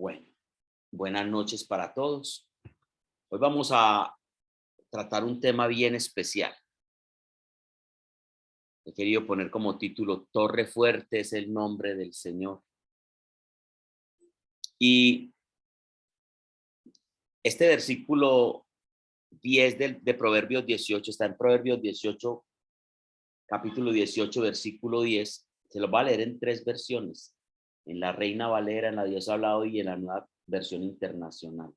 Bueno, buenas noches para todos. Hoy vamos a tratar un tema bien especial. He querido poner como título Torre Fuerte es el nombre del Señor. Y este versículo 10 de Proverbios 18 está en Proverbios 18, capítulo 18, versículo 10. Se lo va a leer en tres versiones: en la Reina Valera, en la Dios ha hablado y en la Nueva Versión Internacional.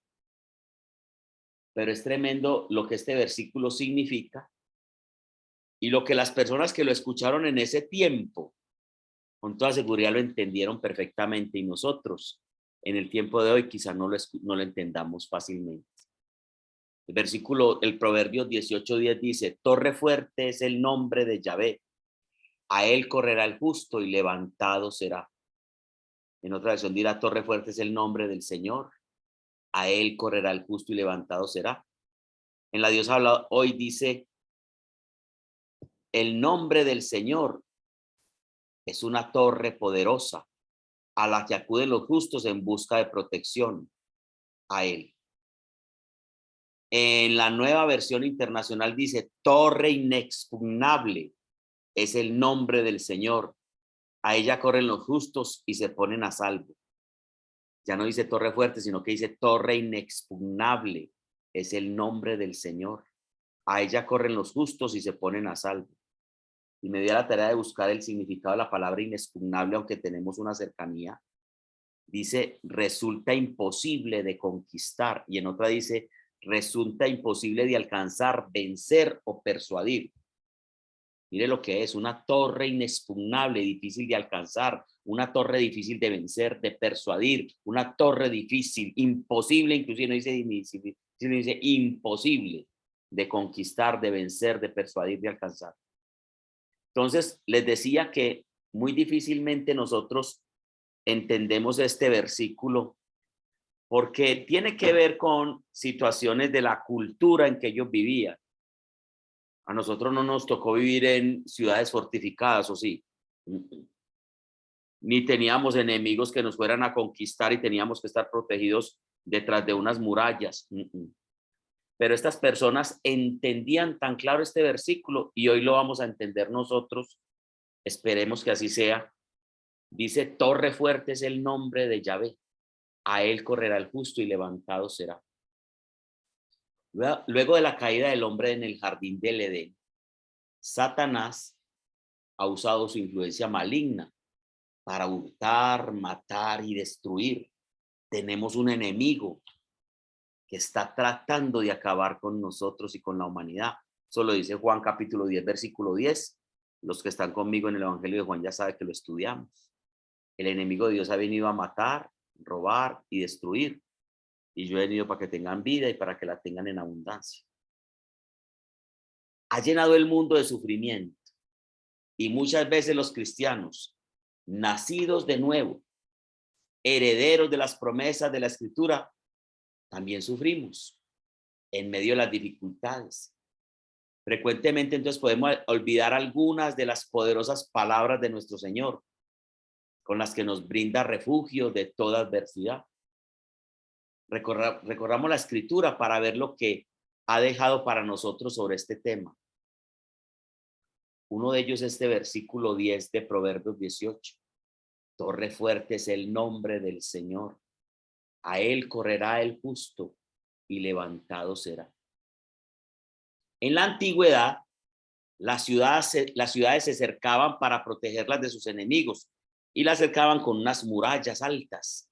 Pero es tremendo lo que este versículo significa y lo que las personas que lo escucharon en ese tiempo, con toda seguridad lo entendieron perfectamente, y nosotros en el tiempo de hoy quizá no lo entendamos fácilmente. El Proverbio 18:10 dice: Torre fuerte es el nombre de Yahvé, a él correrá el justo y levantado será. En otra versión dirá: Torre fuerte es el nombre del Señor, a él correrá el justo y levantado será. En la Dios habla hoy dice: el nombre del Señor es una torre poderosa a la que acuden los justos en busca de protección, a él. En la Nueva Versión Internacional dice: torre inexpugnable es el nombre del Señor, a ella corren los justos y se ponen a salvo. Ya no dice torre fuerte, sino que dice torre inexpugnable es el nombre del Señor, a ella corren los justos y se ponen a salvo. Y me di a la tarea de buscar el significado de la palabra inexpugnable, aunque tenemos una cercanía. Dice: resulta imposible de conquistar, y en otra dice: resulta imposible de alcanzar, vencer o persuadir. Mire lo que es: una torre inexpugnable, difícil de alcanzar, una torre difícil de vencer, de persuadir, una torre difícil, imposible, inclusive no dice difícil, dice imposible de conquistar, de vencer, de persuadir, de alcanzar. Entonces, les decía que muy difícilmente nosotros entendemos este versículo porque tiene que ver con situaciones de la cultura en que ellos vivían. A nosotros no nos tocó vivir en ciudades fortificadas, ¿o sí? Ni teníamos enemigos que nos fueran a conquistar y teníamos que estar protegidos detrás de unas murallas. Pero estas personas entendían tan claro este versículo, y hoy lo vamos a entender nosotros. Esperemos que así sea. Dice: torre fuerte es el nombre de Yahvé, a él correrá el justo y levantado será. Luego de la caída del hombre en el jardín del Edén, Satanás ha usado su influencia maligna para hurtar, matar y destruir. Tenemos un enemigo que está tratando de acabar con nosotros y con la humanidad. Eso lo dice Juan capítulo 10, versículo 10. Los que están conmigo en el Evangelio de Juan ya saben que lo estudiamos. El enemigo de Dios ha venido a matar, robar y destruir. Y yo he venido para que tengan vida y para que la tengan en abundancia. Ha llenado el mundo de sufrimiento. Y muchas veces los cristianos, nacidos de nuevo, herederos de las promesas de la Escritura, también sufrimos en medio de las dificultades. Frecuentemente entonces podemos olvidar algunas de las poderosas palabras de nuestro Señor, con las que nos brinda refugio de toda adversidad. Recorramos la Escritura para ver lo que ha dejado para nosotros sobre este tema. Uno de ellos es este versículo 10 de Proverbios 18. Torre fuerte es el nombre del Señor, a él correrá el justo y levantado será. En la antigüedad, las ciudades se cercaban para protegerlas de sus enemigos y las cercaban con unas murallas altas.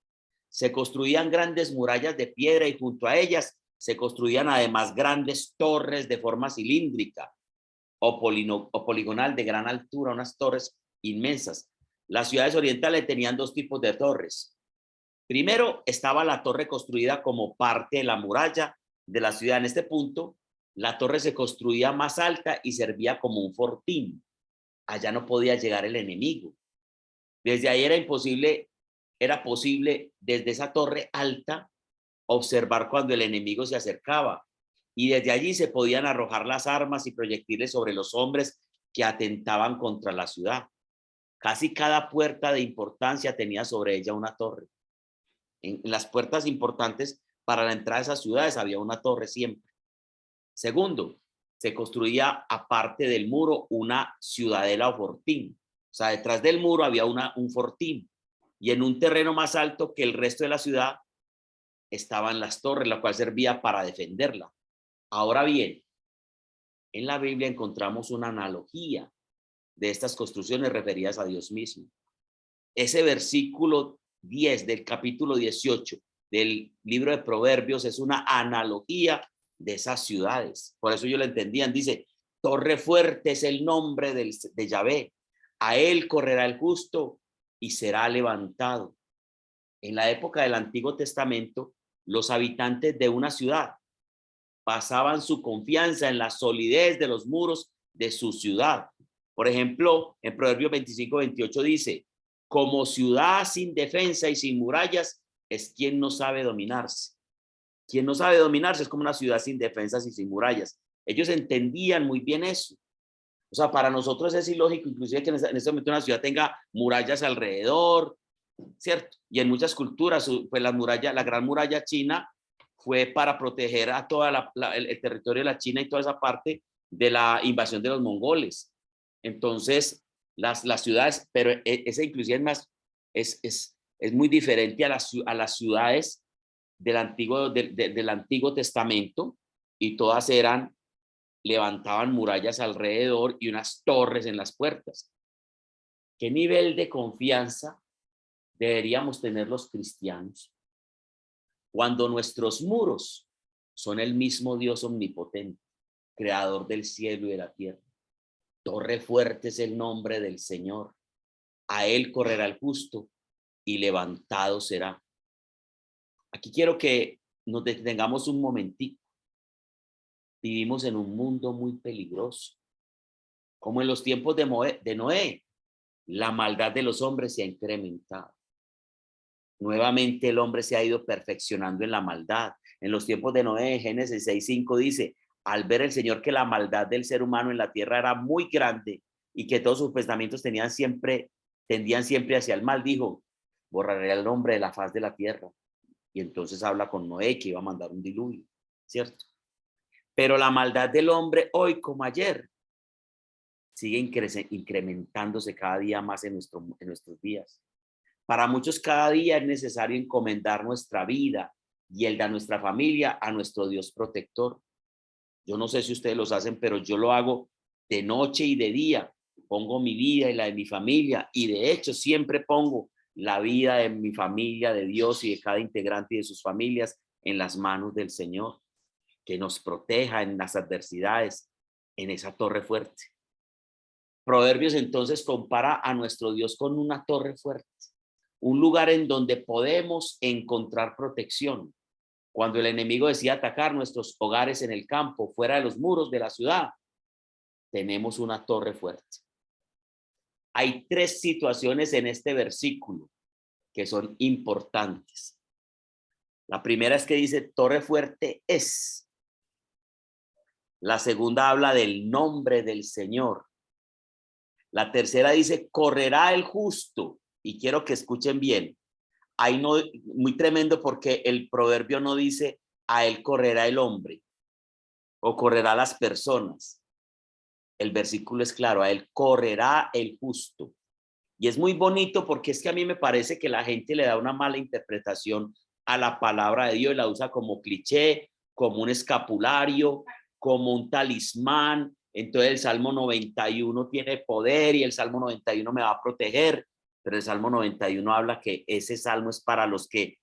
Se construían grandes murallas de piedra y junto a ellas se construían además grandes torres de forma cilíndrica o poligonal de gran altura, unas torres inmensas. Las ciudades orientales tenían dos tipos de torres. Primero estaba la torre construida como parte de la muralla de la ciudad. En este punto, la torre se construía más alta y servía como un fortín. Allá no podía llegar el enemigo. Desde ahí era posible desde esa torre alta observar cuando el enemigo se acercaba. Y desde allí se podían arrojar las armas y proyectiles sobre los hombres que atentaban contra la ciudad. Casi cada puerta de importancia tenía sobre ella una torre. En las puertas importantes para la entrada de esas ciudades había una torre siempre. Segundo, se construía aparte del muro una ciudadela o fortín. O sea, detrás del muro había un fortín. Y en un terreno más alto que el resto de la ciudad estaban las torres, la cual servía para defenderla. Ahora bien, en la Biblia encontramos una analogía de estas construcciones referidas a Dios mismo. Ese versículo 10 del capítulo 18 del libro de Proverbios es una analogía de esas ciudades. Por eso ellos lo entendían. Dice, torre fuerte es el nombre de Yahvé. A él correrá el justo y será levantado. En la época del Antiguo Testamento, los habitantes de una ciudad basaban su confianza en la solidez de los muros de su ciudad. Por ejemplo, en Proverbios 25-28 dice, como ciudad sin defensa y sin murallas es quien no sabe dominarse. Quien no sabe dominarse es como una ciudad sin defensas y sin murallas. Ellos entendían muy bien eso. O sea, para nosotros es ilógico, inclusive que en este momento una ciudad tenga murallas alrededor, ¿cierto? Y en muchas culturas, pues la gran muralla china fue para proteger a toda el territorio de la China y toda esa parte de la invasión de los mongoles. Entonces, las ciudades, pero esa inclusive es muy diferente a las ciudades del Antiguo Testamento, y todas levantaban murallas alrededor y unas torres en las puertas. ¿Qué nivel de confianza deberíamos tener los cristianos cuando nuestros muros son el mismo Dios omnipotente, creador del cielo y de la tierra? Torre fuerte es el nombre del Señor. A él correrá el justo y levantado será. Aquí quiero que nos detengamos un momentito. Vivimos en un mundo muy peligroso. Como en los tiempos de Noé, la maldad de los hombres se ha incrementado. Nuevamente el hombre se ha ido perfeccionando en la maldad. En los tiempos de Noé, Génesis 6:5 dice, al ver el Señor que la maldad del ser humano en la tierra era muy grande y que todos sus pensamientos tendían siempre hacia el mal, dijo, borraré al hombre de la faz de la tierra. Y entonces habla con Noé que iba a mandar un diluvio, ¿cierto? Pero la maldad del hombre hoy como ayer sigue incrementándose cada día más en nuestros días. Para muchos cada día es necesario encomendar nuestra vida y el de nuestra familia a nuestro Dios protector. Yo no sé si ustedes los hacen, pero yo lo hago de noche y de día. Pongo mi vida y la de mi familia, y de hecho siempre pongo la vida de mi familia, de Dios y de cada integrante y de sus familias en las manos del Señor, que nos proteja en las adversidades, en esa torre fuerte. Proverbios entonces compara a nuestro Dios con una torre fuerte, un lugar en donde podemos encontrar protección. Cuando el enemigo decía atacar nuestros hogares en el campo, fuera de los muros de la ciudad, tenemos una torre fuerte. Hay tres situaciones en este versículo que son importantes. La primera es que dice torre fuerte es. La segunda habla del nombre del Señor. La tercera dice correrá el justo. Y quiero que escuchen bien. Ahí no, muy tremendo, porque el proverbio no dice a él correrá el hombre o correrá las personas. El versículo es claro, a él correrá el justo. Y es muy bonito porque es que a mí me parece que la gente le da una mala interpretación a la palabra de Dios y la usa como cliché, como un escapulario, como un talismán. Entonces el Salmo 91 tiene poder y el Salmo 91 me va a proteger, pero el Salmo 91 habla que ese salmo es para los que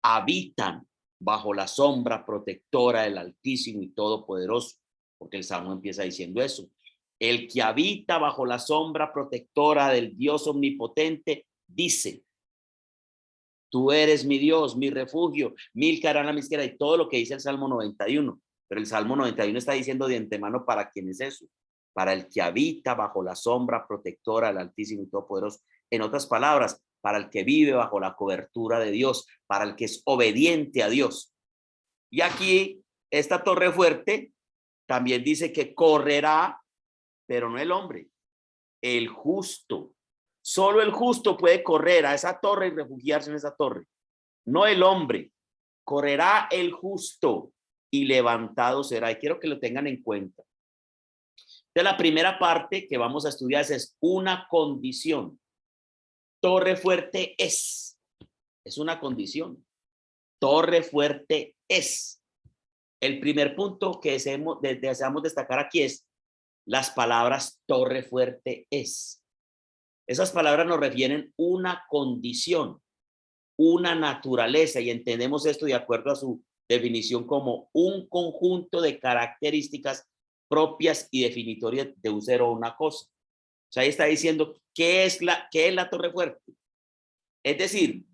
habitan bajo la sombra protectora del Altísimo y Todopoderoso, porque el Salmo empieza diciendo eso. El que habita bajo la sombra protectora del Dios omnipotente dice, tú eres mi Dios, mi refugio, mil caerán a mi izquierda, y todo lo que dice el Salmo 91. Pero el Salmo 91 está diciendo de antemano para quién es eso, para el que habita bajo la sombra protectora del Altísimo y Todopoderoso. En otras palabras, para el que vive bajo la cobertura de Dios, para el que es obediente a Dios. Y aquí, esta torre fuerte también dice que correrá, pero no el hombre, el justo. Solo el justo puede correr a esa torre y refugiarse en esa torre. no el hombre, correrá el justo y levantado será. Y quiero que lo tengan en cuenta. Entonces, la primera parte que vamos a estudiar es una condición. Torre fuerte es una condición. Torre fuerte es. El primer punto que deseamos destacar aquí es las palabras torre fuerte es. Esas palabras nos refieren una condición, una naturaleza, y entendemos esto de acuerdo a su definición como un conjunto de características propias y definitorias de un ser o una cosa. O sea, ahí está diciendo qué es la torre fuerte. Es decir,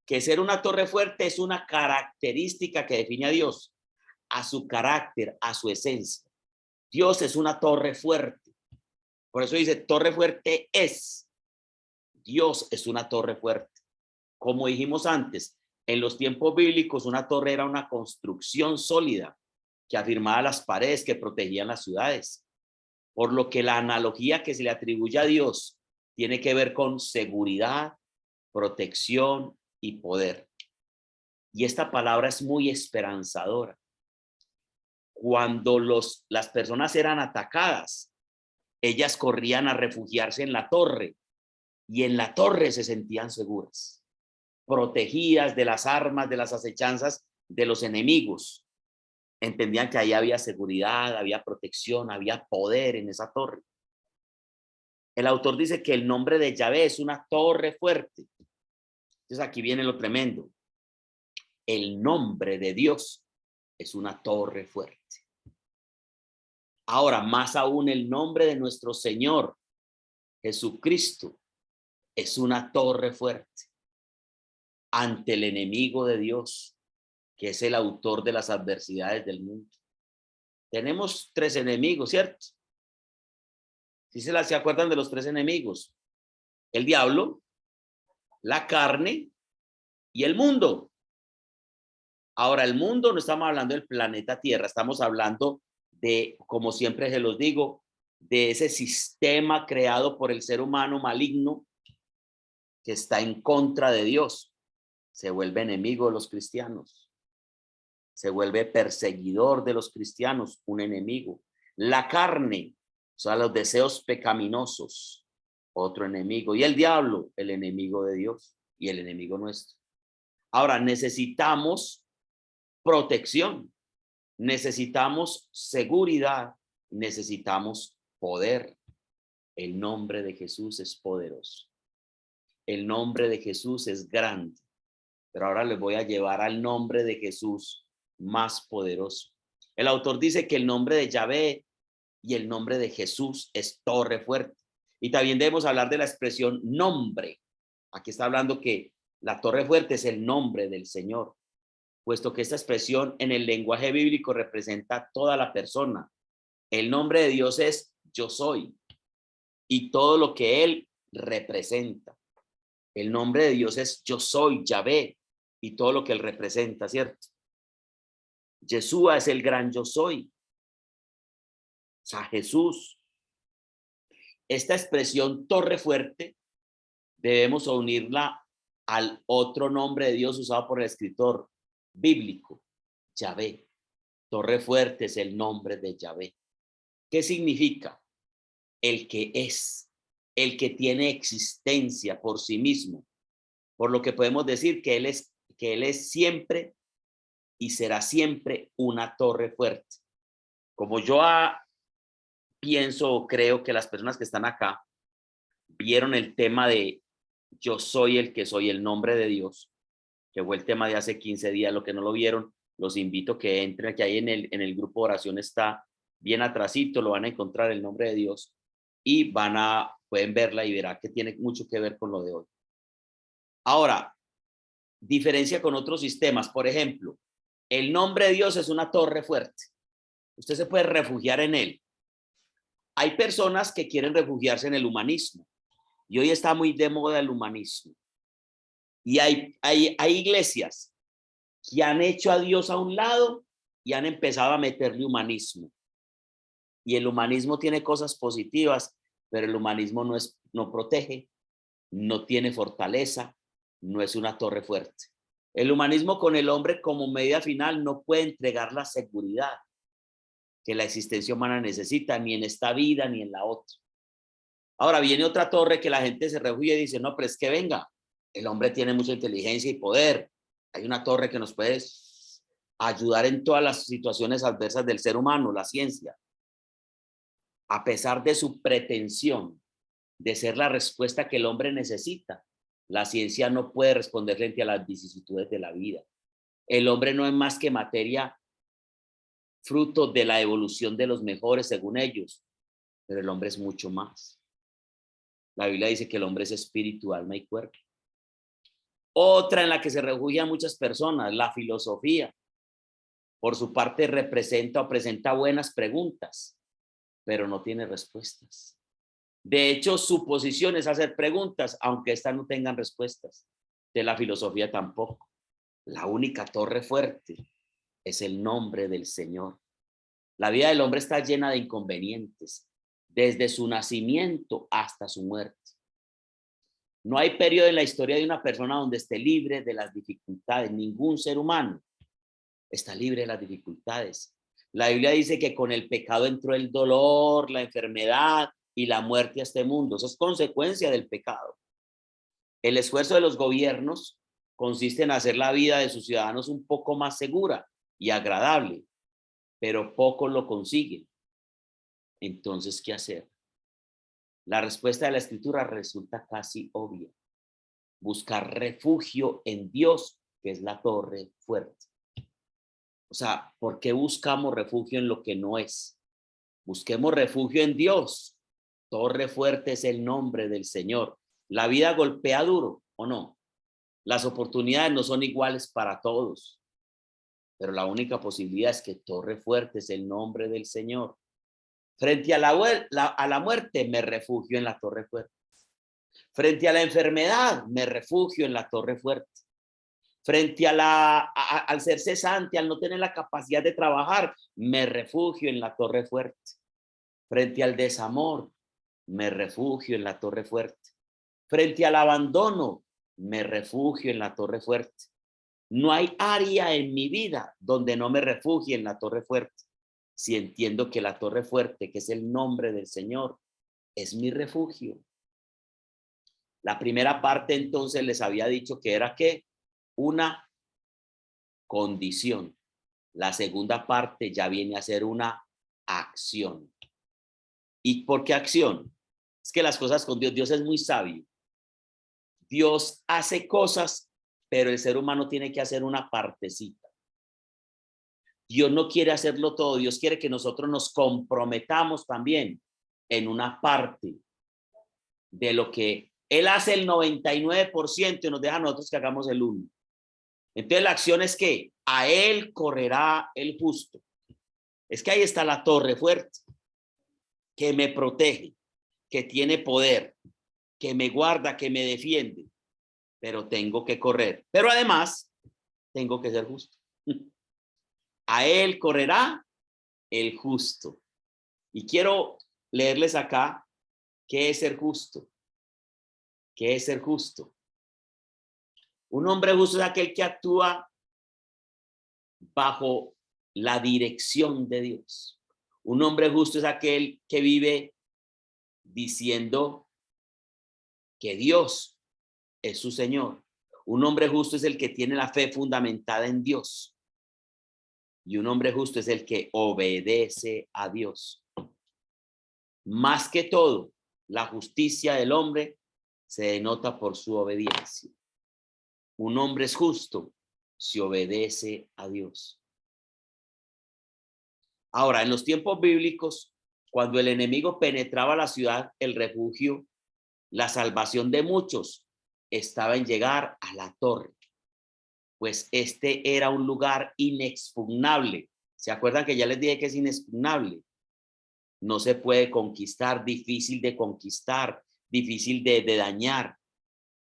que ser una torre fuerte es una característica que define a Dios, a su carácter, a su esencia. Dios es una torre fuerte. Por eso dice, torre fuerte es. Dios es una torre fuerte. Como dijimos antes, en los tiempos bíblicos una torre era una construcción sólida que afirmaba las paredes que protegían las ciudades. Por lo que la analogía que se le atribuye a Dios tiene que ver con seguridad, protección y poder. Y esta palabra es muy esperanzadora. Cuando las personas eran atacadas, ellas corrían a refugiarse en la torre y en la torre se sentían seguras, protegidas de las armas, de las acechanzas de los enemigos. Entendían que ahí había seguridad, había protección, había poder en esa torre. El autor dice que el nombre de Yahvé es una torre fuerte. Entonces aquí viene lo tremendo. El nombre de Dios es una torre fuerte. Ahora, más aún, el nombre de nuestro Señor Jesucristo es una torre fuerte ante el enemigo de Dios, que es el autor de las adversidades del mundo. Tenemos tres enemigos, ¿cierto? ¿Sí se acuerdan de los tres enemigos? El diablo, la carne y el mundo. Ahora, el mundo no estamos hablando del planeta Tierra, estamos hablando de, como siempre se los digo, de ese sistema creado por el ser humano maligno que está en contra de Dios. Se vuelve enemigo de los cristianos. Se vuelve perseguidor de los cristianos, un enemigo. La carne, o sea, los deseos pecaminosos, otro enemigo. Y el diablo, el enemigo de Dios y el enemigo nuestro. Ahora, necesitamos protección, necesitamos seguridad, necesitamos poder. El nombre de Jesús es poderoso. El nombre de Jesús es grande. Pero ahora les voy a llevar al nombre de Jesús más poderoso. El autor dice que el nombre de Yahvé y el nombre de Jesús es torre fuerte. Y también debemos hablar de la expresión nombre. Aquí está hablando que la torre fuerte es el nombre del Señor, puesto que esta expresión en el lenguaje bíblico representa toda la persona. El nombre de Dios es yo soy y todo lo que Él representa. El nombre de Dios es yo soy, Yahvé, y todo lo que Él representa, ¿cierto? Yeshua es el gran yo soy. O sea, Jesús. Esta expresión torre fuerte debemos unirla al otro nombre de Dios usado por el escritor bíblico, Yahvé. Torre fuerte es el nombre de Yahvé. ¿Qué significa? El que es, el que tiene existencia por sí mismo. Por lo que podemos decir que Él es siempre y será siempre una torre fuerte. Como yo pienso o creo que las personas que están acá vieron el tema de yo soy el que soy, el nombre de Dios, que fue el tema de hace 15 días. Lo que no lo vieron, los invito a que entren, que ahí en el grupo de oración está bien atrasito, lo van a encontrar el nombre de Dios y pueden verla y verá que tiene mucho que ver con lo de hoy. Ahora, diferencia con otros sistemas. Por ejemplo, el nombre de Dios es una torre fuerte. Usted se puede refugiar en él. Hay personas que quieren refugiarse en el humanismo y hoy está muy de moda el humanismo. Y hay iglesias que han hecho a Dios a un lado y han empezado a meterle humanismo. Y el humanismo tiene cosas positivas, pero el humanismo no protege, no tiene fortaleza, no es una torre fuerte. El humanismo con el hombre como medida final no puede entregar la seguridad que la existencia humana necesita, ni en esta vida ni en la otra. Ahora viene otra torre que la gente se refugia y dice, no, pero es que venga, el hombre tiene mucha inteligencia y poder. Hay una torre que nos puede ayudar en todas las situaciones adversas del ser humano, la ciencia. A pesar de su pretensión de ser la respuesta que el hombre necesita, la ciencia no puede responder frente a las vicisitudes de la vida. El hombre no es más que materia fruto de la evolución de los mejores según ellos, pero el hombre es mucho más. La Biblia dice que el hombre es espíritu, alma y cuerpo. Otra en la que se refugian muchas personas, la filosofía. Por su parte representa o presenta buenas preguntas, pero no tiene respuestas. De hecho, su posición es hacer preguntas, aunque éstas no tengan respuestas. De la filosofía tampoco. La única torre fuerte es el nombre del Señor. La vida del hombre está llena de inconvenientes, desde su nacimiento hasta su muerte. No hay periodo en la historia de una persona donde esté libre de las dificultades. Ningún ser humano está libre de las dificultades. La Biblia dice que con el pecado entró el dolor, la enfermedad y la muerte a este mundo. Eso es consecuencia del pecado. El esfuerzo de los gobiernos consiste en hacer la vida de sus ciudadanos un poco más segura y agradable, pero pocos lo consiguen. Entonces, ¿qué hacer? La respuesta de la Escritura resulta casi obvia. Buscar refugio en Dios, que es la torre fuerte. O sea, ¿por qué buscamos refugio en lo que no es? Busquemos refugio en Dios. Torre fuerte es el nombre del Señor. La vida golpea duro, ¿o no? Las oportunidades no son iguales para todos, pero la única posibilidad es que torre fuerte es el nombre del Señor. Frente a la muerte me refugio en la torre fuerte. Frente a la enfermedad me refugio en la torre fuerte. Frente al ser cesante, al no tener la capacidad de trabajar, me refugio en la torre fuerte. Frente al desamor, me refugio en la torre fuerte. Frente al abandono, me refugio en la torre fuerte. No hay área en mi vida donde no me refugie en la torre fuerte. Si entiendo que la torre fuerte, que es el nombre del Señor, es mi refugio. La primera parte entonces les había dicho que era ¿qué? Una condición. La segunda parte ya viene a ser una acción. ¿Y por qué acción? Es que las cosas con Dios es muy sabio. Dios hace cosas, pero el ser humano tiene que hacer una partecita. Dios no quiere hacerlo todo, Dios quiere que nosotros nos comprometamos también en una parte de lo que Él hace el 99% y nos deja a nosotros que hagamos el 1%. Entonces la acción es que a Él correrá el justo. Es que ahí está la torre fuerte, que me protege, que tiene poder, que me guarda, que me defiende, pero tengo que correr. Pero además, tengo que ser justo. A Él correrá el justo. Y quiero leerles acá qué es ser justo. ¿Qué es ser justo? Un hombre justo es aquel que actúa bajo la dirección de Dios. Un hombre justo es aquel que vive diciendo que Dios es su Señor. Un hombre justo es el que tiene la fe fundamentada en Dios. Y un hombre justo es el que obedece a Dios. Más que todo, la justicia del hombre se denota por su obediencia. Un hombre es justo si obedece a Dios. Ahora, en los tiempos bíblicos, cuando el enemigo penetraba la ciudad, el refugio, la salvación de muchos estaba en llegar a la torre, pues este era un lugar inexpugnable. ¿Se acuerdan que ya les dije que es inexpugnable? No se puede conquistar, difícil de conquistar, difícil de dañar,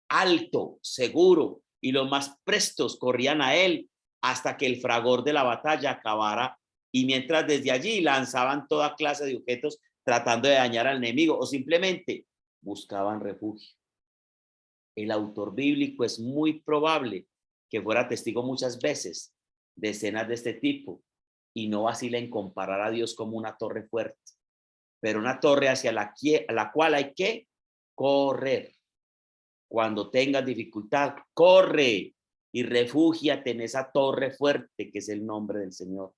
alto, seguro, y los más prestos corrían a él hasta que el fragor de la batalla acabara, y mientras desde allí lanzaban toda clase de objetos tratando de dañar al enemigo o simplemente buscaban refugio. El autor bíblico es muy probable que fuera testigo muchas veces de escenas de este tipo y no vacila en comparar a Dios como una torre fuerte, pero una torre hacia la cual hay que correr. Cuando tengas dificultad, corre y refúgiate en esa torre fuerte que es el nombre del Señor.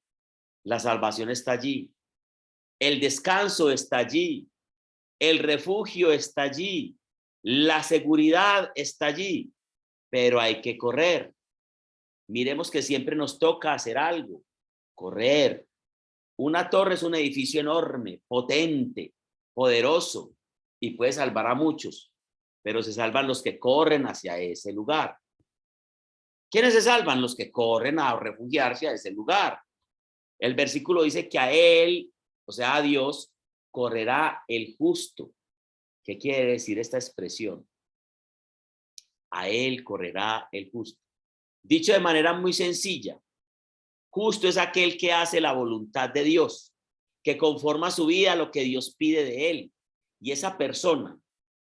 La salvación está allí, el descanso está allí, el refugio está allí, la seguridad está allí, pero hay que correr. Miremos que siempre nos toca hacer algo, correr. Una torre es un edificio enorme, potente, poderoso y puede salvar a muchos, pero se salvan los que corren hacia ese lugar. ¿Quiénes se salvan? Los que corren a refugiarse a ese lugar. El versículo dice que a él, o sea, a Dios, correrá el justo. ¿Qué quiere decir esta expresión? A él correrá el justo. Dicho de manera muy sencilla, justo es aquel que hace la voluntad de Dios, que conforma su vida a lo que Dios pide de él. Y esa persona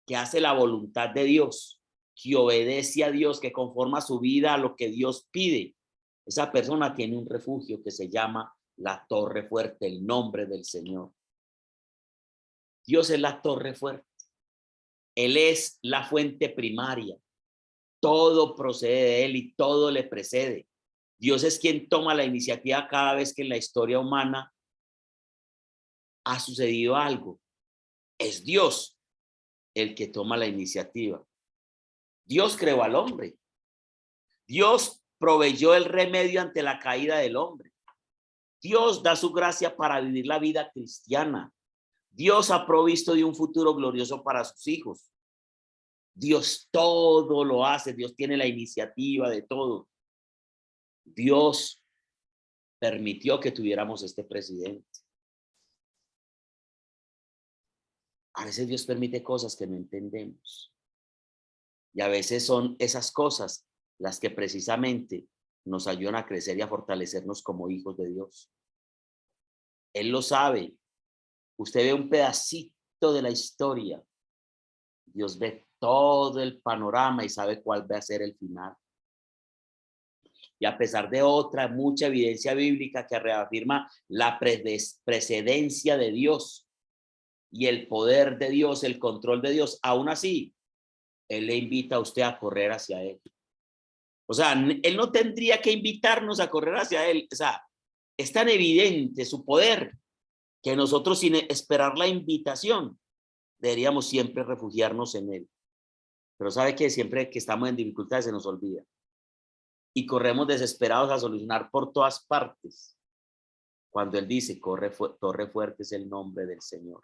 que hace la voluntad de Dios, que obedece a Dios, que conforma su vida a lo que Dios pide, esa persona tiene un refugio que se llama la torre fuerte, el nombre del Señor. Dios es la torre fuerte. Él es la fuente primaria. Todo procede de él y todo le precede. Dios es quien toma la iniciativa cada vez que en la historia humana ha sucedido algo. Es Dios el que toma la iniciativa. Dios creó al hombre. Dios proveyó el remedio ante la caída del hombre. Dios da su gracia para vivir la vida cristiana. Dios ha provisto de un futuro glorioso para sus hijos. Dios todo lo hace. Dios tiene la iniciativa de todo. Dios permitió que tuviéramos este presidente. A veces Dios permite cosas que no entendemos. Y a veces son esas cosas las que precisamente nos ayudan a crecer y a fortalecernos como hijos de Dios. Él lo sabe. Usted ve un pedacito de la historia. Dios ve todo el panorama y sabe cuál va a ser el final. Y a pesar de mucha evidencia bíblica que reafirma la precedencia de Dios y el poder de Dios, el control de Dios, aún así, Él le invita a usted a correr hacia Él. O sea, Él no tendría que invitarnos a correr hacia Él. O sea, es tan evidente su poder que nosotros, sin esperar la invitación, deberíamos siempre refugiarnos en Él. Pero sabe que siempre que estamos en dificultades se nos olvida. Y corremos desesperados a solucionar por todas partes. Cuando Él dice, torre fuerte es el nombre del Señor.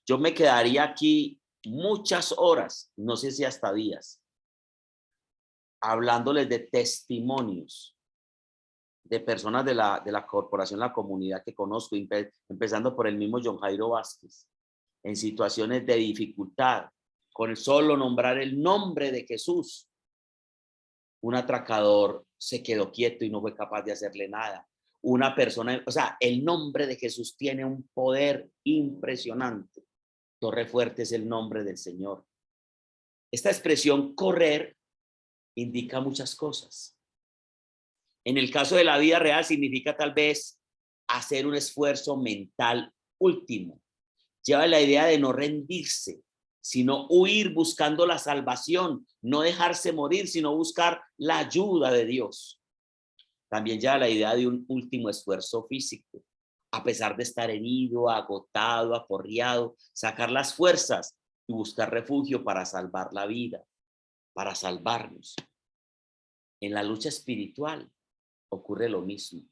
Yo me quedaría aquí muchas horas, no sé si hasta días, hablándoles de testimonios de personas de la corporación, la comunidad que conozco, empezando por el mismo John Jairo Vázquez, en situaciones de dificultad, con el solo nombrar el nombre de Jesús, un atracador se quedó quieto y no fue capaz de hacerle nada. Una persona, o sea, el nombre de Jesús tiene un poder impresionante. Torre fuerte es el nombre del Señor. Esta expresión correr indica muchas cosas. En el caso de la vida real significa tal vez hacer un esfuerzo mental último. Lleva la idea de no rendirse, sino huir buscando la salvación, no dejarse morir, sino buscar la ayuda de Dios. También lleva la idea de un último esfuerzo físico. A pesar de estar herido, agotado, aporreado, sacar las fuerzas y buscar refugio para salvar la vida, para salvarnos. En la lucha espiritual ocurre lo mismo.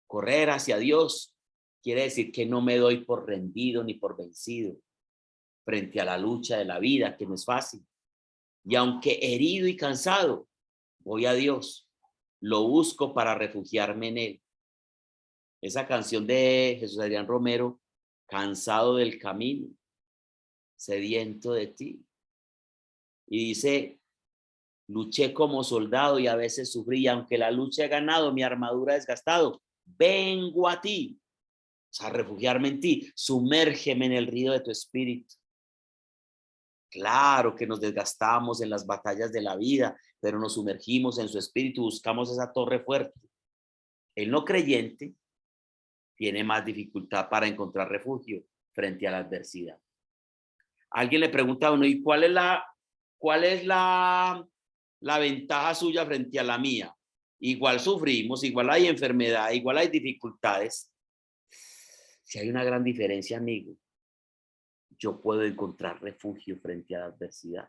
Correr hacia Dios quiere decir que no me doy por rendido ni por vencido frente a la lucha de la vida, que no es fácil. Y aunque herido y cansado, voy a Dios, lo busco para refugiarme en Él. Esa canción de Jesús Adrián Romero, cansado del camino, sediento de ti. Y dice, luché como soldado y a veces sufrí, aunque la lucha he ganado, mi armadura desgastado, vengo a ti, o sea, a refugiarme en ti, sumérgeme en el río de tu espíritu. Claro que nos desgastamos en las batallas de la vida, pero nos sumergimos en su espíritu, buscamos esa torre fuerte. El no creyente tiene más dificultad para encontrar refugio frente a la adversidad. Alguien le pregunta a uno, ¿y cuál es la ventaja suya frente a la mía? Igual sufrimos, igual hay enfermedad, igual hay dificultades. Si hay una gran diferencia, amigo, yo puedo encontrar refugio frente a la adversidad,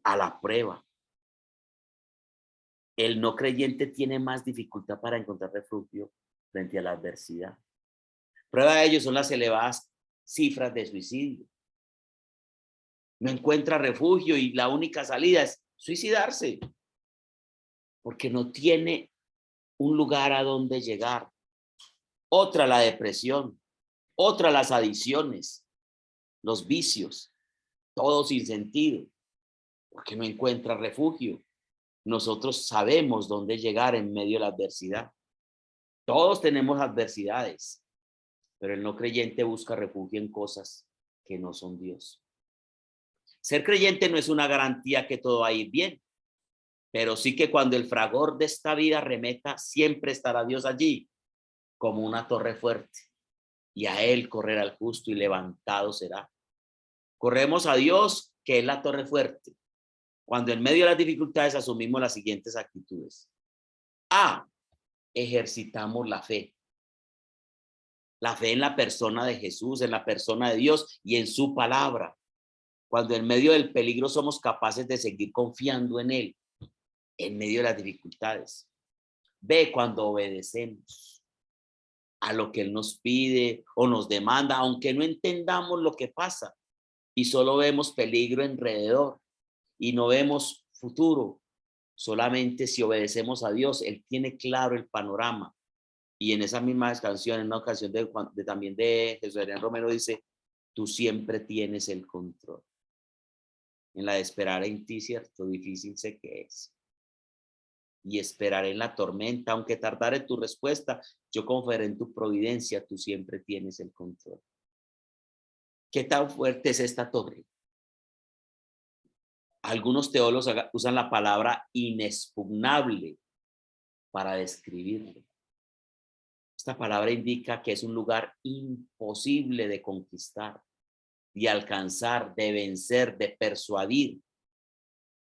a la prueba. El no creyente tiene más dificultad para encontrar refugio frente a la adversidad. Prueba de ello son las elevadas cifras de suicidio. No encuentra refugio y la única salida es suicidarse, porque no tiene un lugar a donde llegar. Otra la depresión, otra las adicciones, los vicios, todo sin sentido, porque no encuentra refugio. Nosotros sabemos dónde llegar en medio de la adversidad. Todos tenemos adversidades, pero el no creyente busca refugio en cosas que no son Dios. Ser creyente no es una garantía que todo va a ir bien, pero sí que cuando el fragor de esta vida remeta, siempre estará Dios allí, como una torre fuerte, y a él correrá el justo y levantado será. Corremos a Dios, que es la torre fuerte, cuando en medio de las dificultades asumimos las siguientes actitudes. A, ejercitamos la fe. La fe en la persona de Jesús, en la persona de Dios y en su palabra. Cuando en medio del peligro somos capaces de seguir confiando en él, en medio de las dificultades. B, cuando obedecemos a lo que él nos pide o nos demanda, aunque no entendamos lo que pasa y solo vemos peligro alrededor y no vemos futuro. Solamente si obedecemos a Dios, él tiene claro el panorama. Y en esa misma canción, en una ocasión también de Jesús Adrián Romero, dice, tú siempre tienes el control. En la de esperar en ti, cierto, difícil sé que es. Y esperaré en la tormenta, aunque tardare tu respuesta, yo confiaré en tu providencia, tú siempre tienes el control. ¿Qué tan fuerte es esta torre? Algunos teólogos usan la palabra inexpugnable para describirlo. Esta palabra indica que es un lugar imposible de conquistar, de alcanzar, de vencer, de persuadir.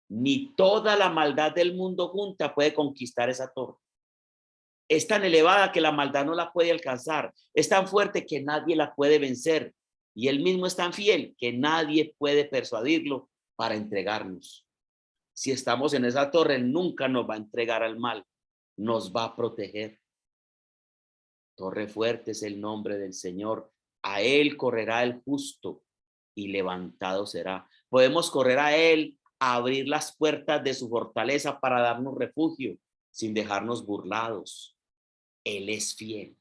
Ni toda la maldad del mundo junta puede conquistar esa torre. Es tan elevada que la maldad no la puede alcanzar. Es tan fuerte que nadie la puede vencer. Y él mismo es tan fiel que nadie puede persuadirlo para entregarnos. Si estamos en esa torre, nunca nos va a entregar al mal. Nos va a proteger. Torre fuerte es el nombre del Señor. A él correrá el justo y levantado será. Podemos correr a él, a abrir las puertas de su fortaleza para darnos refugio sin dejarnos burlados. Él es fiel.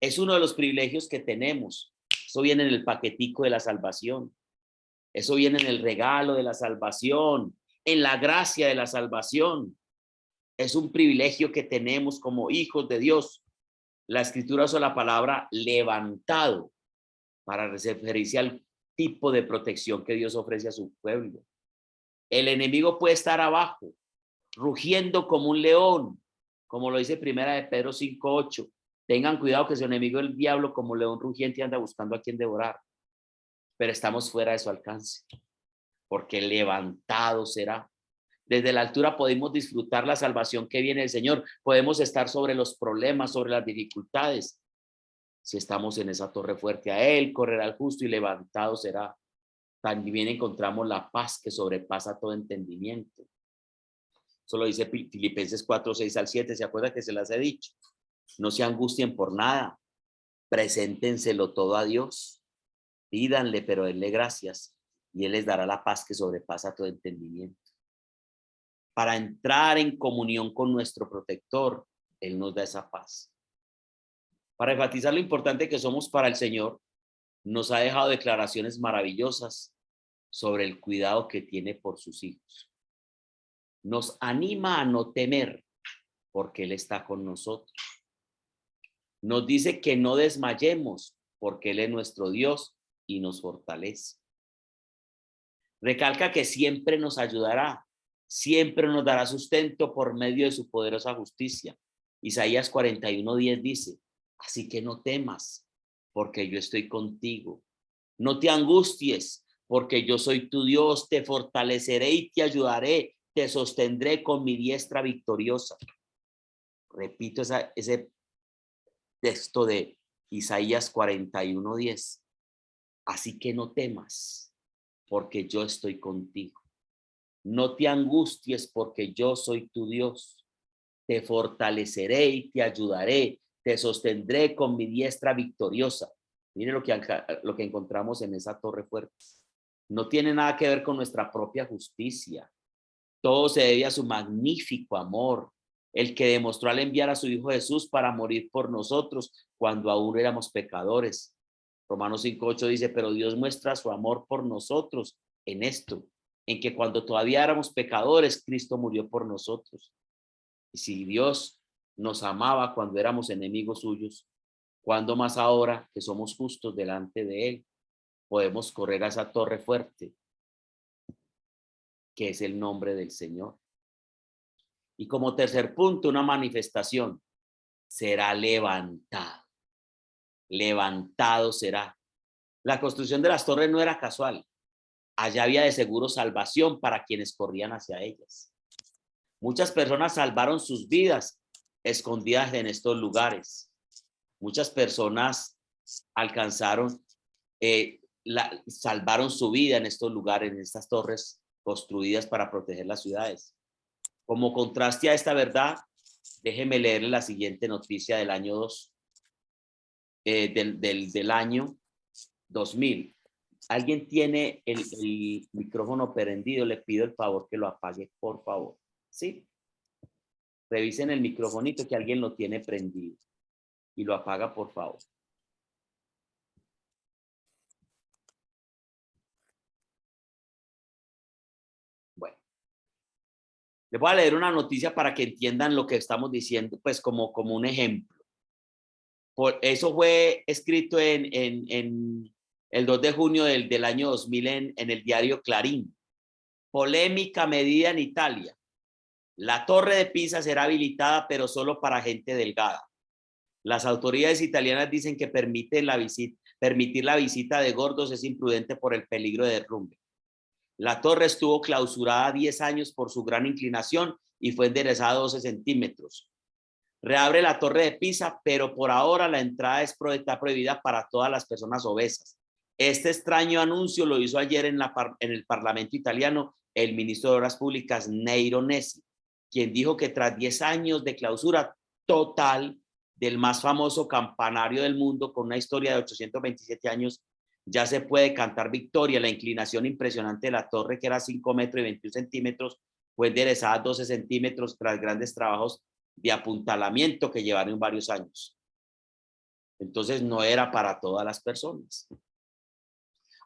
Es uno de los privilegios que tenemos. Eso viene en el paquetico de la salvación. Eso viene en el regalo de la salvación, en la gracia de la salvación. Es un privilegio que tenemos como hijos de Dios. La escritura usa la palabra levantado para referirse al tipo de protección que Dios ofrece a su pueblo. El enemigo puede estar abajo, rugiendo como un león, como lo dice primera de Pedro 5:8. Tengan cuidado que su enemigo el diablo como león rugiente anda buscando a quien devorar. Pero estamos fuera de su alcance, porque levantado será. Desde la altura podemos disfrutar la salvación que viene del Señor. Podemos estar sobre los problemas, sobre las dificultades. Si estamos en esa torre fuerte, a él correrá el justo y levantado será. También encontramos la paz que sobrepasa todo entendimiento. Eso lo dice Filipenses 4:6-7. ¿Se acuerda que se las he dicho? No se angustien por nada. Preséntenselo todo a Dios. Pídanle, pero denle gracias y él les dará la paz que sobrepasa todo entendimiento. Para entrar en comunión con nuestro protector, él nos da esa paz. Para enfatizar lo importante que somos para el Señor, nos ha dejado declaraciones maravillosas sobre el cuidado que tiene por sus hijos. Nos anima a no temer porque él está con nosotros. Nos dice que no desmayemos porque él es nuestro Dios y nos fortalece. Recalca que siempre nos ayudará, siempre nos dará sustento por medio de su poderosa justicia. Isaías 41:10 dice, así que no temas, porque yo estoy contigo. No te angusties, porque yo soy tu Dios, te fortaleceré y te ayudaré, te sostendré con mi diestra victoriosa. Repito ese texto de Isaías 41:10. Así que no temas, porque yo estoy contigo. No te angusties, porque yo soy tu Dios. Te fortaleceré y te ayudaré, te sostendré con mi diestra victoriosa. Mire lo que encontramos en esa torre fuerte. No tiene nada que ver con nuestra propia justicia. Todo se debe a su magnífico amor, el que demostró al enviar a su Hijo Jesús para morir por nosotros cuando aún éramos pecadores. Romanos 5:8 dice, pero Dios muestra su amor por nosotros en esto, en que cuando todavía éramos pecadores, Cristo murió por nosotros. Y si Dios nos amaba cuando éramos enemigos suyos, ¿cuándo más ahora que somos justos delante de Él podemos correr a esa torre fuerte, que es el nombre del Señor? Y como tercer punto, una manifestación, será levantado. Levantado será. La construcción de las torres no era casual. Allá había de seguro salvación para quienes corrían hacia ellas. Muchas personas salvaron sus vidas escondidas en estos lugares. Muchas personas alcanzaron, salvaron su vida en estos lugares, en estas torres construidas para proteger las ciudades. Como contraste a esta verdad, déjeme leerle la siguiente noticia del año 2, del año 2000. ¿Alguien tiene el micrófono prendido? Le pido el favor que lo apague, por favor. ¿Sí? Revisen el microfonito que alguien lo tiene prendido y lo apaga, por favor. Bueno, les voy a leer una noticia para que entiendan lo que estamos diciendo, pues como un ejemplo. Eso fue escrito en el 2 de junio del año 2000 en el diario Clarín. Polémica medida en Italia. La torre de Pisa será habilitada, pero solo para gente delgada. Las autoridades italianas dicen que permitir la visita de gordos es imprudente por el peligro de derrumbe. La torre estuvo clausurada 10 años por su gran inclinación y fue enderezada 12 centímetros. Reabre la torre de Pisa, pero por ahora la entrada está prohibida para todas las personas obesas. Este extraño anuncio lo hizo ayer en el Parlamento italiano el ministro de Obras Públicas, Neiro Nessi, quien dijo que tras 10 años de clausura total del más famoso campanario del mundo, con una historia de 827 años, ya se puede cantar victoria. La inclinación impresionante de la torre, que era 5 metros y 21 centímetros, fue enderezada 12 centímetros tras grandes trabajos de apuntalamiento que llevaron varios años. Entonces no era para todas las personas.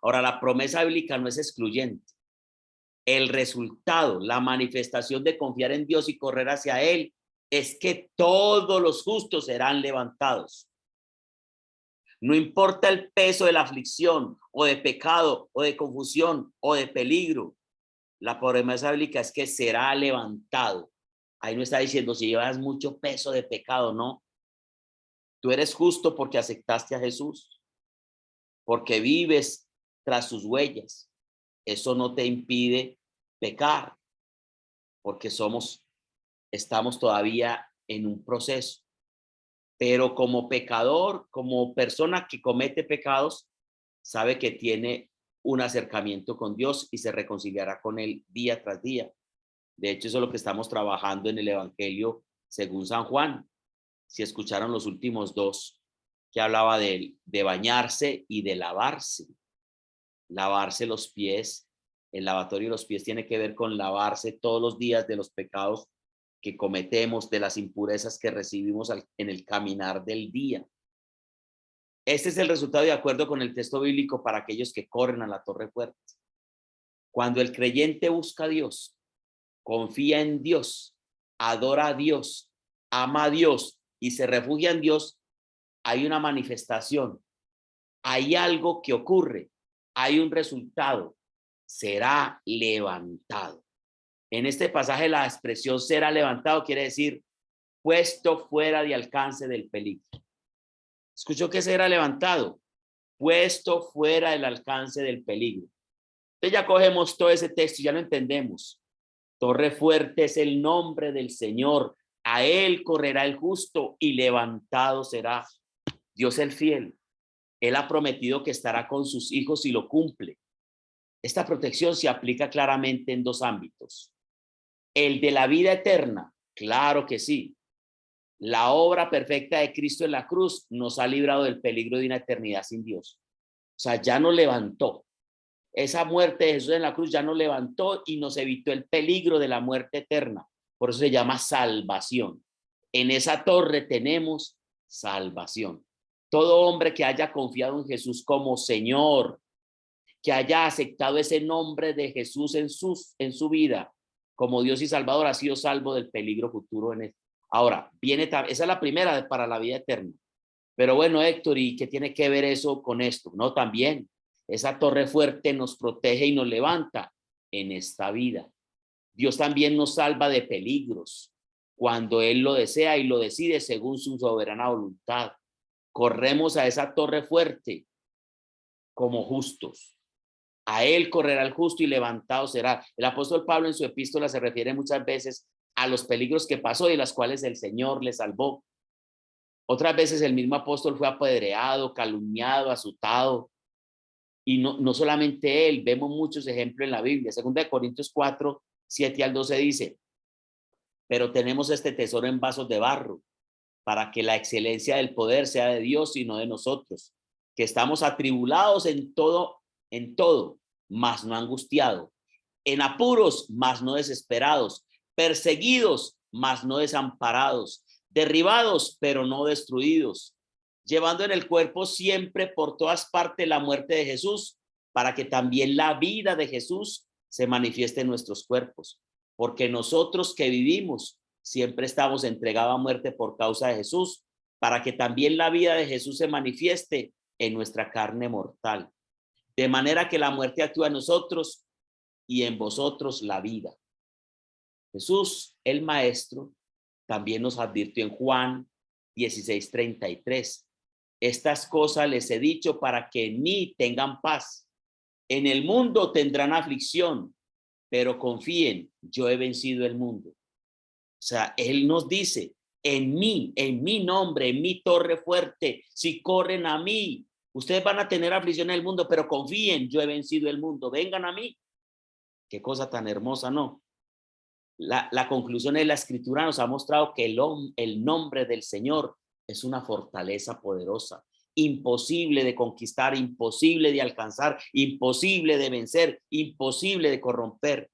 Ahora, la promesa bíblica no es excluyente. El resultado, la manifestación de confiar en Dios y correr hacia Él, es que todos los justos serán levantados. No importa el peso de la aflicción o de pecado o de confusión o de peligro. La promesa bíblica es que será levantado. Ahí no está diciendo si llevas mucho peso de pecado, no. Tú eres justo porque aceptaste a Jesús, porque vives tras sus huellas. Eso no te impide pecar, porque estamos todavía en un proceso. Pero como pecador, como persona que comete pecados, sabe que tiene un acercamiento con Dios y se reconciliará con Él día tras día. De hecho, eso es lo que estamos trabajando en el Evangelio según San Juan. Si escucharon los últimos dos, que hablaba de bañarse y de lavarse. Lavarse los pies. El lavatorio de los pies tiene que ver con lavarse todos los días de los pecados que cometemos, de las impurezas que recibimos en el caminar del día. Este es el resultado de acuerdo con el texto bíblico para aquellos que corren a la torre fuerte. Cuando el creyente busca a Dios, confía en Dios, adora a Dios, ama a Dios y se refugia en Dios, hay una manifestación, hay algo que ocurre hay un resultado, será levantado. En este pasaje la expresión será levantado quiere decir puesto fuera de alcance del peligro. ¿Escuchó que será levantado? Puesto fuera del alcance del peligro. Entonces ya cogemos todo ese texto y ya lo entendemos. Torre fuerte es el nombre del Señor. A él correrá el justo y levantado será. Dios el fiel. Él ha prometido que estará con sus hijos y lo cumple. Esta protección se aplica claramente en dos ámbitos. El de la vida eterna, claro que sí. La obra perfecta de Cristo en la cruz nos ha librado del peligro de una eternidad sin Dios. O sea, ya nos levantó. Esa muerte de Jesús en la cruz ya nos levantó y nos evitó el peligro de la muerte eterna. Por eso se llama salvación. En esa torre tenemos salvación. Todo hombre que haya confiado en Jesús como Señor, que haya aceptado ese nombre de Jesús en su vida como Dios y Salvador, ha sido salvo del peligro futuro en él. Ahora, esa es la primera para la vida eterna. Pero bueno, Héctor, ¿y qué tiene que ver eso con esto? No, también, esa torre fuerte nos protege y nos levanta en esta vida. Dios también nos salva de peligros cuando Él lo desea y lo decide según su soberana voluntad. Corremos a esa torre fuerte como justos. A él correrá el justo y levantado será. El apóstol Pablo en su epístola se refiere muchas veces a los peligros que pasó y las cuales el Señor le salvó. Otras veces el mismo apóstol fue apedreado, calumniado, azotado. Y no solamente él, vemos muchos ejemplos en la Biblia. 2 Corintios 4, 7 al 12 dice, pero tenemos este tesoro en vasos de barro, para que la excelencia del poder sea de Dios y no de nosotros, que estamos atribulados en todo, mas no angustiados, en apuros, mas no desesperados, perseguidos, mas no desamparados, derribados, pero no destruidos, llevando en el cuerpo siempre por todas partes la muerte de Jesús, para que también la vida de Jesús se manifieste en nuestros cuerpos. Porque nosotros que vivimos siempre estamos entregados a muerte por causa de Jesús, para que también la vida de Jesús se manifieste en nuestra carne mortal. De manera que la muerte actúa en nosotros y en vosotros la vida. Jesús, el Maestro, también nos advirtió en Juan 16:33. Estas cosas les he dicho para que en mí tengan paz. En el mundo tendrán aflicción, pero confíen, yo he vencido el mundo. O sea, Él nos dice, en mí, en mi nombre, en mi torre fuerte, si corren a mí, ustedes van a tener aflicción en el mundo, pero confíen, yo he vencido el mundo, vengan a mí. Qué cosa tan hermosa, ¿no? La conclusión de la escritura nos ha mostrado que el nombre del Señor es una fortaleza poderosa, imposible de conquistar, imposible de alcanzar, imposible de vencer, imposible de corromper.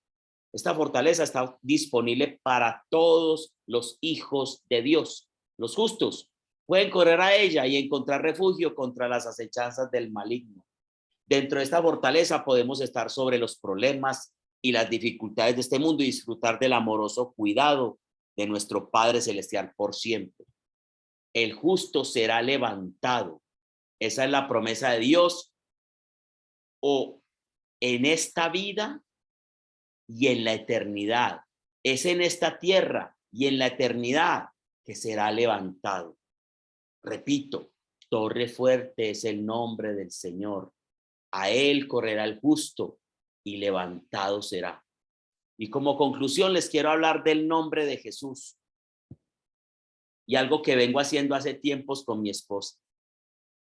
Esta fortaleza está disponible para todos los hijos de Dios. Los justos pueden correr a ella y encontrar refugio contra las acechanzas del maligno. Dentro de esta fortaleza podemos estar sobre los problemas y las dificultades de este mundo y disfrutar del amoroso cuidado de nuestro Padre Celestial por siempre. El justo será levantado. Esa es la promesa de Dios, o en esta vida y en la eternidad. Es en esta tierra y en la eternidad que será levantado. Repito, torre fuerte es el nombre del Señor. A él correrá el justo y levantado será. Y como conclusión les quiero hablar del nombre de Jesús y algo que vengo haciendo hace tiempos con mi esposa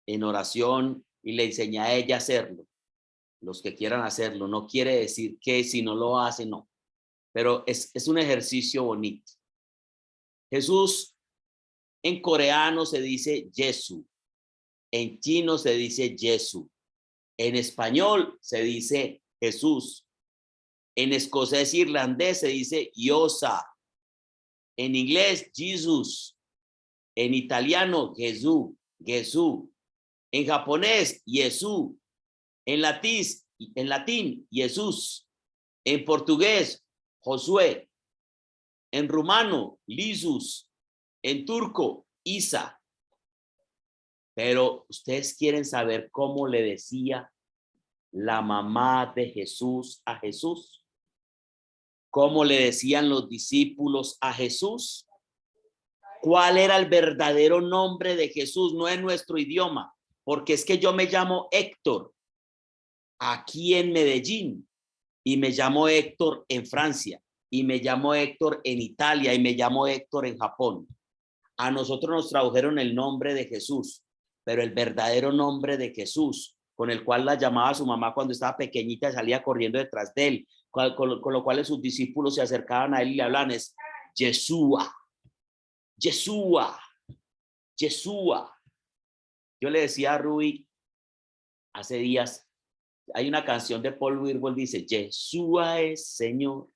en oración, y le enseñé a ella a hacerlo. Los que quieran hacerlo, no quiere decir que si no lo hace, no. Pero es un ejercicio bonito. Jesús en coreano se dice Jesús, en chino se dice Jesús, en español se dice Jesús, en escocés irlandés se dice Yosa, en inglés Jesus, en italiano Jesús, Jesús, en japonés Jesús, en latín Jesús, en portugués Josué, en rumano Lisus, en turco Isa. Pero ustedes quieren saber cómo le decía la mamá de Jesús a Jesús. ¿Cómo le decían los discípulos a Jesús? ¿Cuál era el verdadero nombre de Jesús? No en nuestro idioma, porque es que yo me llamo Héctor aquí en Medellín y me llamo Héctor en Francia y me llamo Héctor en Italia y me llamo Héctor en Japón. A nosotros nos tradujeron el nombre de Jesús, pero el verdadero nombre de Jesús, con el cual la llamaba su mamá cuando estaba pequeñita y salía corriendo detrás de él, con lo cual sus discípulos se acercaban a él y le hablaban, es Yeshua, Yeshua, Yeshua. Yo le decía a Rui hace días, hay una canción de Paul Wirbol, dice, Yeshua es Señor,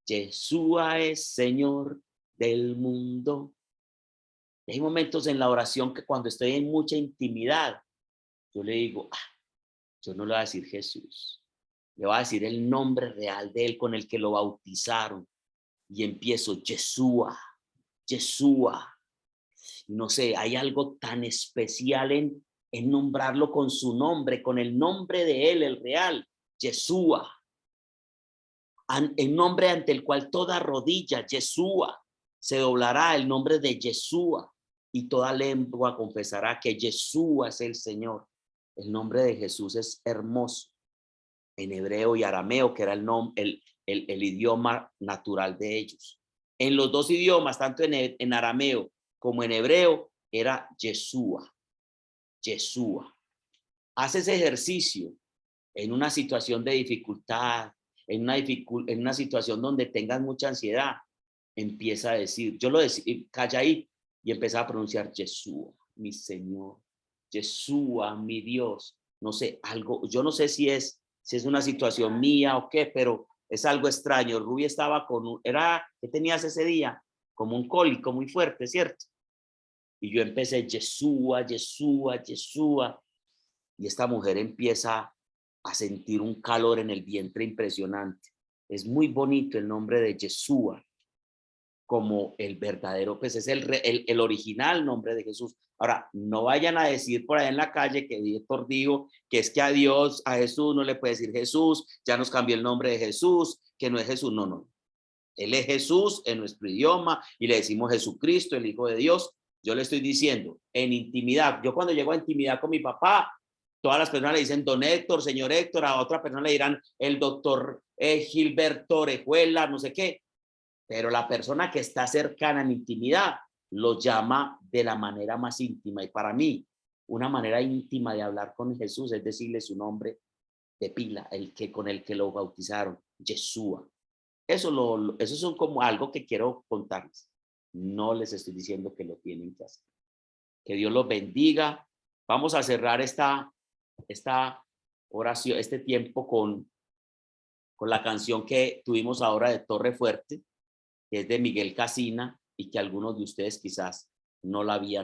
Yeshua es Señor del mundo. Y hay momentos en la oración que cuando estoy en mucha intimidad, yo le digo, yo no le voy a decir Jesús, le voy a decir el nombre real de él con el que lo bautizaron. Y empiezo, Yeshua, Yeshua. No sé, hay algo tan especial en nombrarlo con su nombre, con el nombre de él, el real, Yeshua. El nombre ante el cual toda rodilla, Yeshua, se doblará, el nombre de Yeshua, y toda lengua confesará que Yeshua es el Señor. El nombre de Jesús es hermoso en hebreo y arameo, que era el idioma natural de ellos. En los dos idiomas, tanto en arameo como en hebreo, era Yeshua, Yeshua. Haz ese ejercicio en una situación de dificultad, en una situación donde tengas mucha ansiedad, empieza a decir, yo lo decía, calla ahí, y empezaba a pronunciar Yeshua, mi Señor, Yeshua, mi Dios. No sé, algo, yo no sé si es una situación mía o qué, pero es algo extraño. Rubí estaba ¿qué tenías ese día? Como un cólico muy fuerte, ¿cierto? Y yo empecé, Yeshua, Yeshua, Yeshua, y esta mujer empieza a sentir un calor en el vientre impresionante. Es muy bonito el nombre de Yeshua, como el verdadero, pues es el original nombre de Jesús. Ahora, no vayan a decir por ahí en la calle que Víctor dijo que es que a Dios, a Jesús no le puede decir Jesús, ya nos cambió el nombre de Jesús, que no es Jesús, no, no. Él es Jesús en nuestro idioma y le decimos Jesucristo, el Hijo de Dios. Yo le estoy diciendo, en intimidad, yo cuando llego a intimidad con mi papá, todas las personas le dicen don Héctor, señor Héctor, a otra persona le dirán el doctor Gilberto Orejuela, no sé qué, pero la persona que está cercana en intimidad lo llama de la manera más íntima. Y para mí, una manera íntima de hablar con Jesús es decirle su nombre de pila, con el que lo bautizaron, Yeshua. Eso son como algo que quiero contarles. No les estoy diciendo que lo tienen que hacer. Que Dios los bendiga. Vamos a cerrar esta oración, este tiempo con la canción que tuvimos ahora de Torre Fuerte, que es de Miguel Casina y que algunos de ustedes quizás no la habían